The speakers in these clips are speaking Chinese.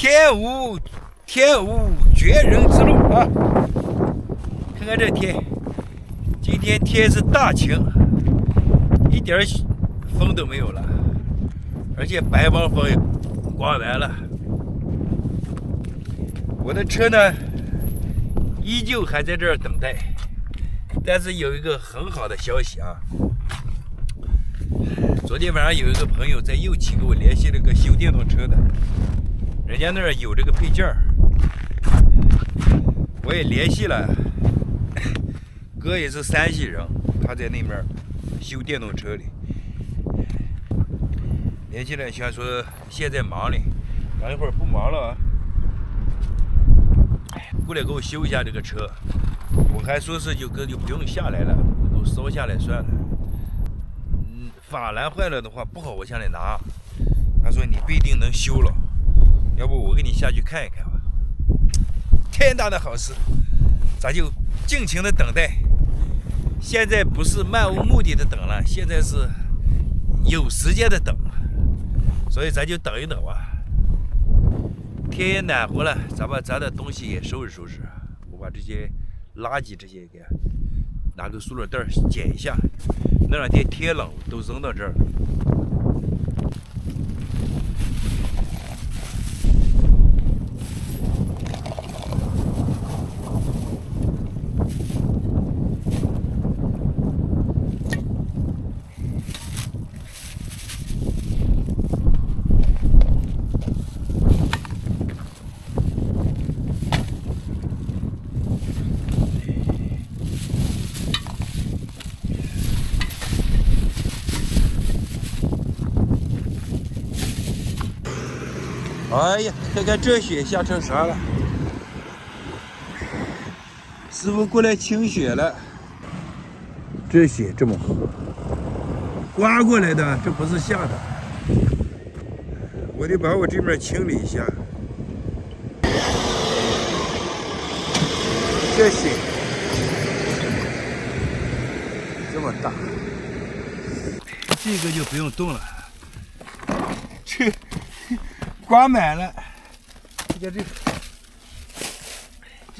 天无绝人之路啊！看看这天，今天天是大晴，一点风都没有了，而且北方风也刮完了。我的车呢，依旧还在这儿等待，但是有一个很好的消息啊！昨天晚上有一个朋友在右旗给我联系了个修电动车的，人家那儿有这个配件儿，我也联系了。哥也是山西人，他在那边修电动车的，联系了，想说现在忙呢，等一会儿不忙了啊，过来给我修一下这个车。我还说是哥就不用下来了，都捎下来算了。法兰坏了的话不好我下来拿，他说你不一定能修了，要不我给你下去看一看吧。天大的好事，咱就尽情的等待。现在不是漫无目的的等了，现在是有时间的等，所以咱就等一等吧。天也暖和了，咱把咱的东西也收拾收拾，我把这些垃圾这些给拿个塑料袋捡一下。那两天天冷，都扔到这儿了。哎呀，看看这雪下成啥了！师傅过来清雪了。这雪这么厚，刮过来的，这不是下的。我得把我这边清理一下。这雪这么大，这个就不用动了。这。刮满了，你看这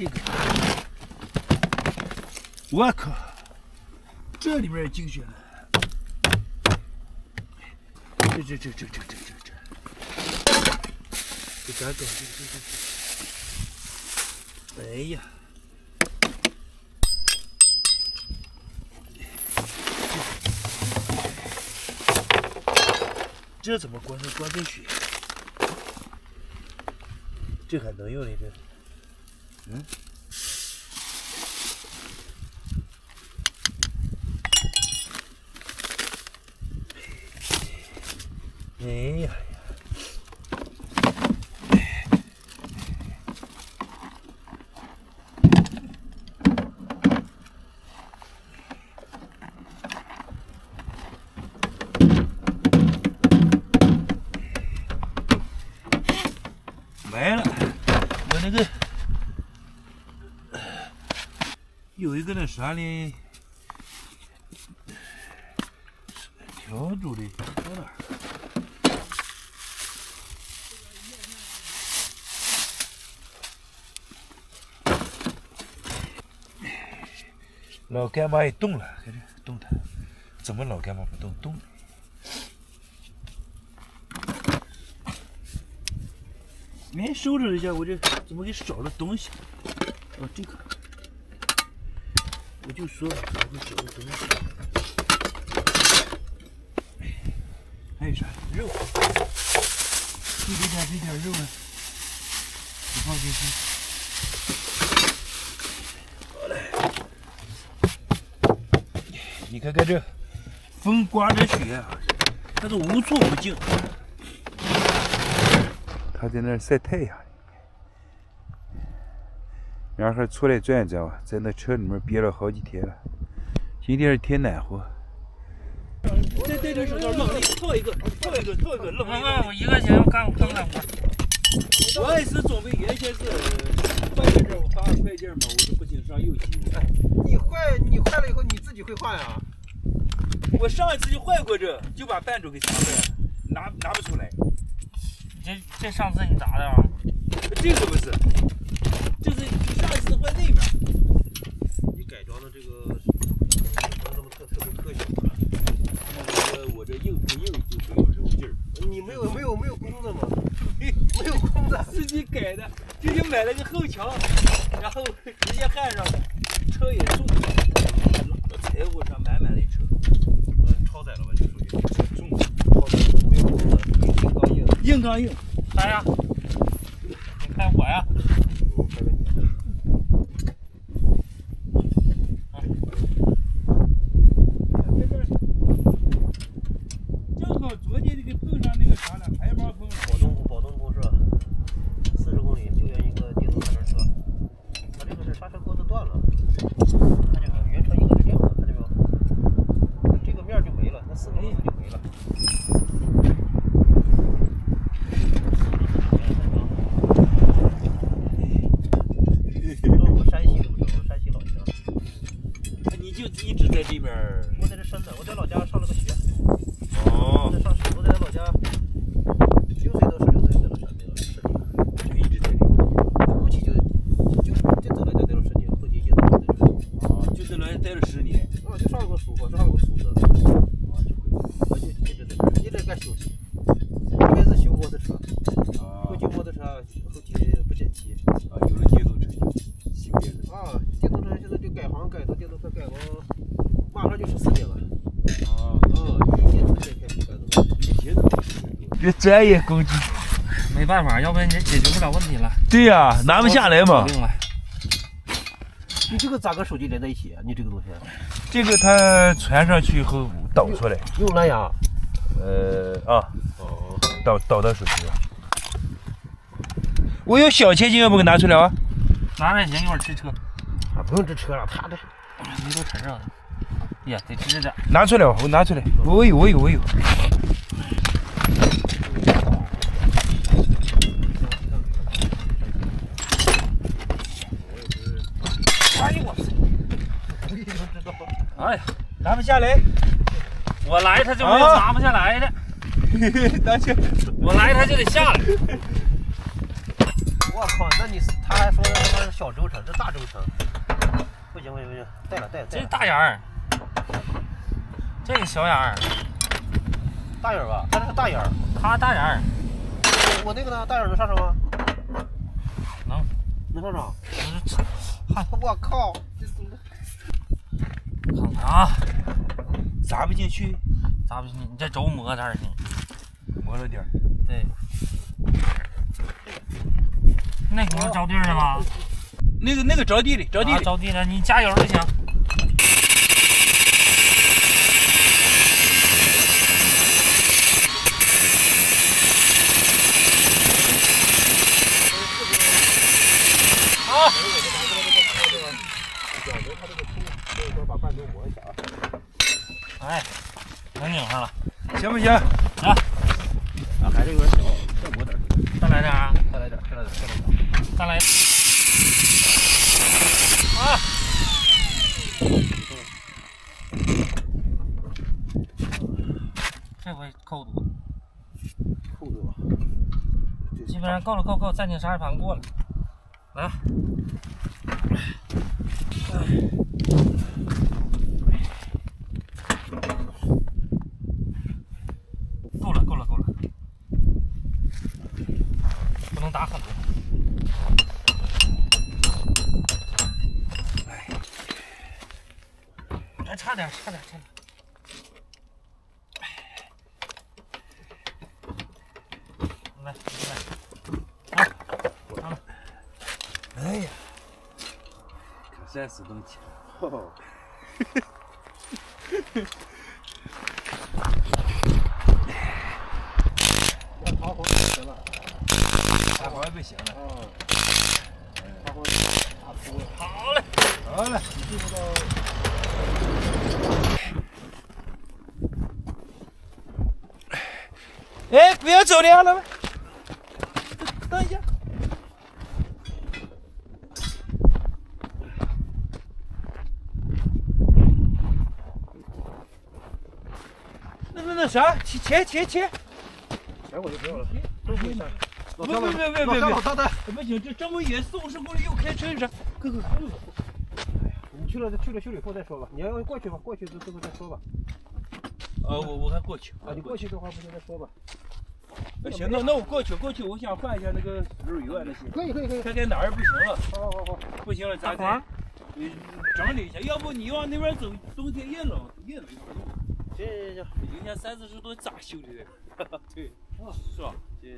个，我靠，这里面也进雪了，这咋搞？这，哎呀，这怎么刮成雪？这还能用的这，哎呀，没了。那个有一个那啥呢，调住的到哪儿？老干妈也动了，看这动它，怎么老干妈不动？动了。哎，收拾一下，我这怎么给少了东西？哦，这个，我就说怎么会少了东西？还有啥肉？这点肉啊，你放进去。好嘞，你看看这风刮着雪啊，它是无处不进。他在那儿晒太阳，然后还出来转一转吧，在那车里面憋了好几天了。今天是天暖和。再戴着手套冷的，套一个，冷的。我一个钱干不了。我也是准备原先是快件这我发快件嘛，我说不行上右旗。哎，你坏了以后你自己会换啊？我上一次就坏过这，就把半轴给擦坏了，拿不出来。这上次你咋的啊？这个不是，就是上次换那边。你改装的这个不能这么特别科学。我这硬不硬就是有这种劲儿。你没有工子吗？没有工子，自己改的，直接买了个后桥，然后直接焊上的，车也重，拉到柴火上满的车。超载了吧？这属于重，超载没有工子，硬刚硬。硬刚硬。啥呀？你看我呀。正好昨天这个碰上那个啥了，排毛碰。保东公社40公里救援一个电动三轮车，它这个是刹车钩子断了，它这个原车应该是这样的，看见没有？这个面就没了，那4个螺丝就没了。我山西的不是，我山西老乡。你就一直在这边儿？我在这深的，我在老家上了个学。哦。我在老家6岁到16岁在了山里，就一直在这里。后期就走了，就待了10年，后期就在这里。哦，就在那待了10年。啊，就上了个书，我上了个书的。啊，就会。我就一直在这儿，一直干修车。一开始修摩托车，后期摩托车后期不整齐。啊，有了电动车，修电动车。啊，电动车现在就改行改到电动车改到，马上就14年了。啊，一年才开始改的。这专业工具。没办法，要不然你解决不了问题了。对呀，拿不下来嘛。定了。你这个咋跟手机连在一起啊？你这个东西？这个它传上去以后导出来。用蓝牙？导到手机上。我有小千金，要不给拿出来啊？拿着行，一会儿吃车。啊，不用支车了，他这你都承认了。呀，得支着。拿出来吧，我拿出来。我有。哎呦我操！哎呀，拿不下来。我来他就没有拿不下来的。拿去。我来他就得下来。我靠，那他还说他妈是小轴承，这大轴承。不行，带了。这是大眼儿，这个小眼儿。大眼吧，他这是大眼儿。他大眼儿。我那个呢？大眼能上升吗？能上升。我靠！看看啊，扎不进去。扎不进去，你这轴磨这儿呢。磨了点儿。对。那轱辘着地了吗？那个着地的，着地的。着地了，你加油就行。啊！哎，能拧上了，行不行？啊，还是有点小，再磨点。再来点啊！再来点。再来。啊！这回扣住，基本上够了，暂停刹车盘过了，来吧。够了，不能打很多。哎，差点。来，好，哎呀，可算是动起来。爬黄不行了，爬黄不行了。爬黄打秃了。好嘞。你进不到。哎，不要走了，老板。等一下。那啥，切。钱我就不要了，都老张老别，张的，不行，这么远40公里又开车上，快！你去了修理后再说吧。你要过去吧，过去之后再说吧。我还过去啊，你过去的话不行再说吧。行，那我过去，我想换一下那个石油啊那些。可以。看看哪儿不行了。好。不行了，咱得整理一下，要不你往那边走，冬天也冷，也没法弄。行，今年30度咋修的？对，是吧？行。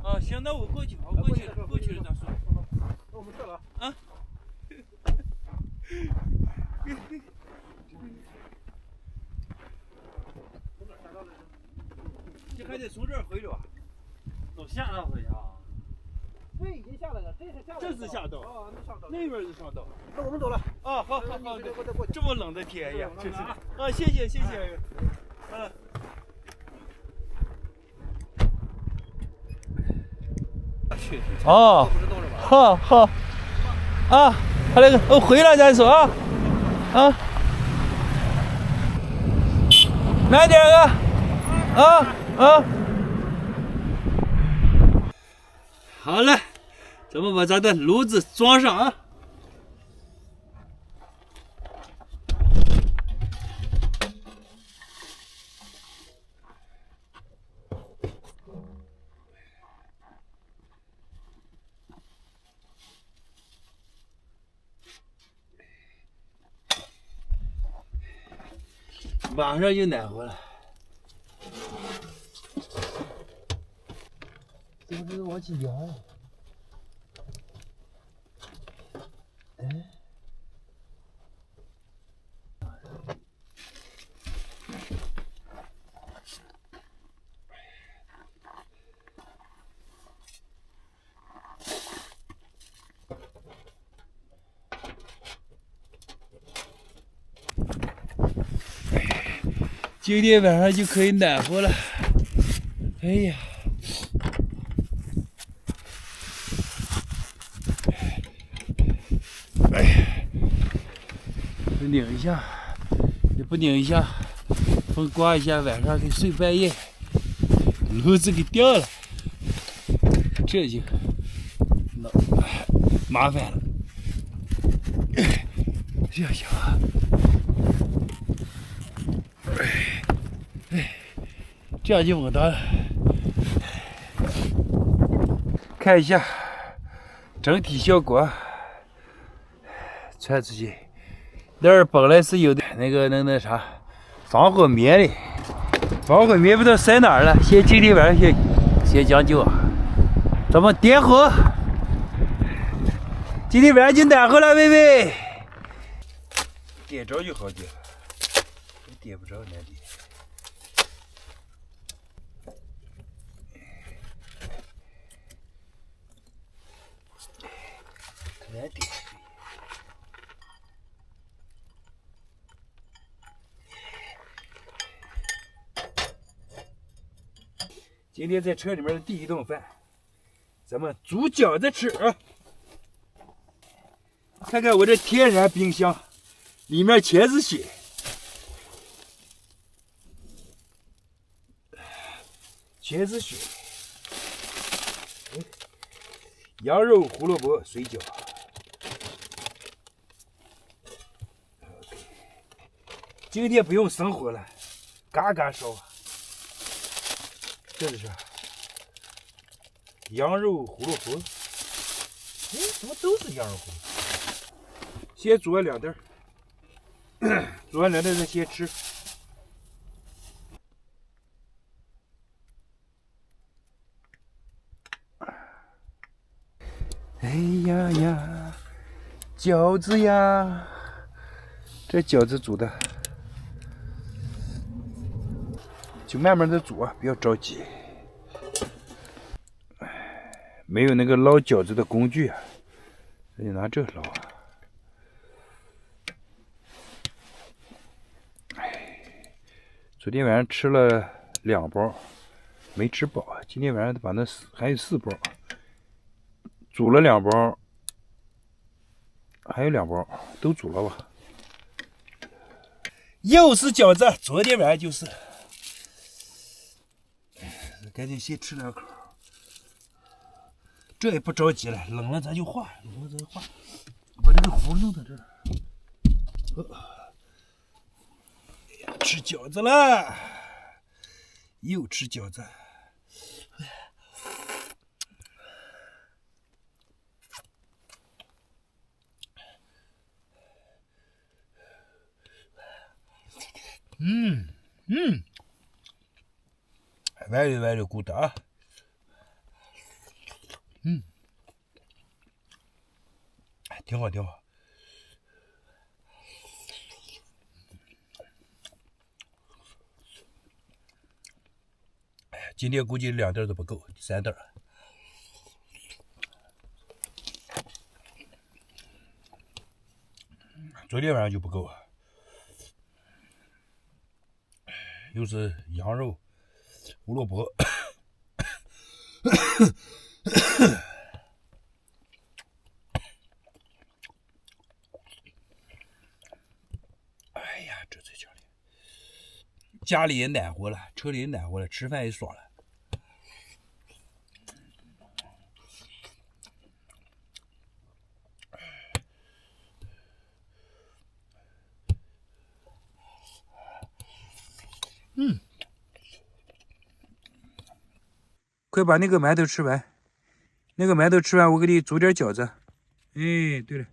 啊，行，那我过去，过去了再说。那我们撤了啊。这还得从这儿回去吧？走下趟回去啊？这已经下来了，这是下道。哦，那上道。那边是上道。那我们走了。啊，好，这么冷的天呀，真是。啊，谢谢。哦，好。啊，他那个我回来再说啊。慢点啊。好了，咱们把咱的炉子装上啊。马上就暖和了。怎么这个往起摇？今天晚上就可以暖和了。哎呀！拧一下，也不拧一下，风刮一下，晚上给睡半夜，炉子给掉了，这就麻烦了。这样行啊。这样就稳当了。看一下整体效果，传出去。那儿本来是有的那啥防火棉的，防火棉不知道塞哪儿了。今天晚上先将就，咱们点火。今天晚上就暖和了，微微。点着就好点了，点不着难点。难点。今天在车里面的第一顿饭，咱们煮饺子吃啊！看看我这天然冰箱，里面全是血。全是血。羊肉胡萝卜水饺。今天不用生火了，嘎嘎烧。这是啥？羊肉胡萝卜。哎，怎么都是羊肉胡萝卜？先煮完2袋，煮完2袋再先吃。哎呀呀，饺子呀！这饺子煮的，就慢慢的煮啊，不要着急。没有那个捞饺子的工具啊，那就拿这捞啊。昨天晚上吃了2包，没吃饱啊。今天晚上把那还有4包。煮了2包，还有2包，都煮了吧？又是饺子，昨天晚上就是。赶紧先吃2口。这也不着急了，冷了咱就化，冷了咱就化。把这个壶弄到这儿。吃饺子了，又吃饺子。歪溜咕的啊。挺好挺好。今天估计2袋都不够，3袋。昨天晚上就不够，又是羊肉、胡萝卜。哎呀，这才叫的，家里也暖和了，车里也暖和了，吃饭也爽了。快把那个馒头吃完，那个馒头吃完，我给你煮点饺子。哎，对了，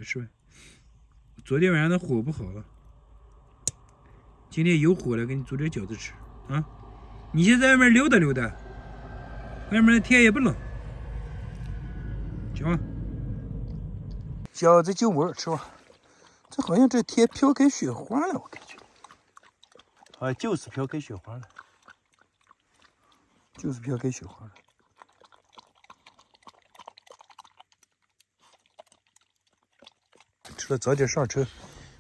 吃完。昨天晚上的火不好，今天有火了，给你煮点饺子吃啊！你先在外面溜达溜达，外面的天也不冷。行吧，饺子就馍吃吧。这好像这天飘开雪花了，我感觉。啊，就是飘开雪花了。就是飘开雪花了。吃了早点上车，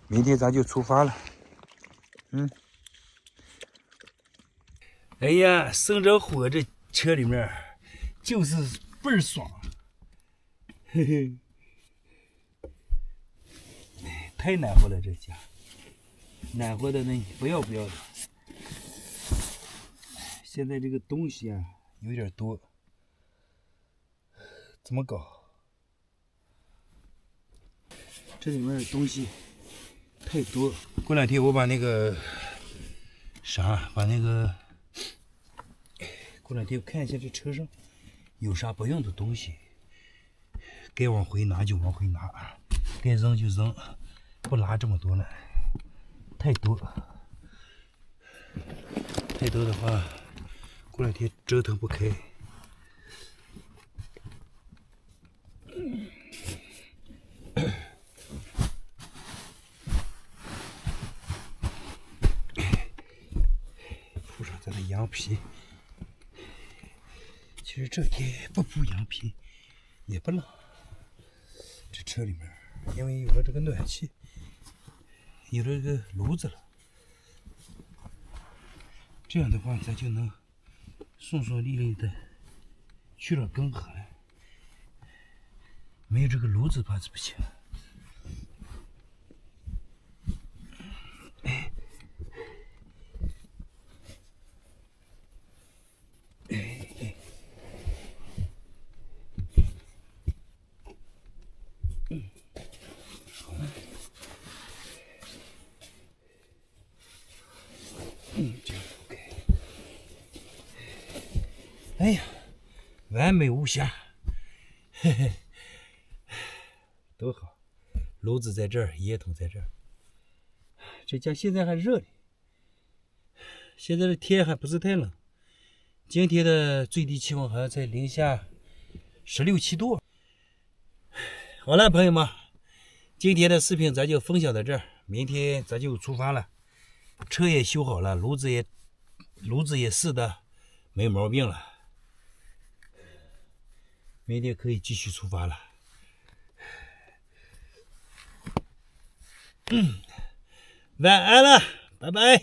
明天咱就出发了。哎呀，生着火这车里面就是倍儿爽，嘿嘿，太暖和了这家，暖和的那不要不要的。现在这个东西啊有点多，怎么搞？这里面的东西太多。过2天我把那个过2天看一下这车上有啥不用的东西，该往回拿就往回拿，该扔就扔，不拿这么多了，太多的话，过2天折腾不开。铺上咱的羊皮，其实这天不铺羊皮也不冷。这车里面因为有了这个暖气，有了这个炉子了，这样的话咱就能顺顺利利的去了更寒。没有这个炉子怕是不行。这样 OK。哎呀，完美无瑕，嘿嘿，多好！炉子在这儿，烟筒在这儿。这家现在还热呢，现在的天还不是太冷，今天的最低气温好像在零下16、17度。好了，朋友们，今天的视频咱就分享到这儿，明天咱就出发了。车也修好了，炉子也试的没毛病了，明天可以继续出发了。晚安了，拜拜，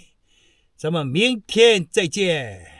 咱们明天再见。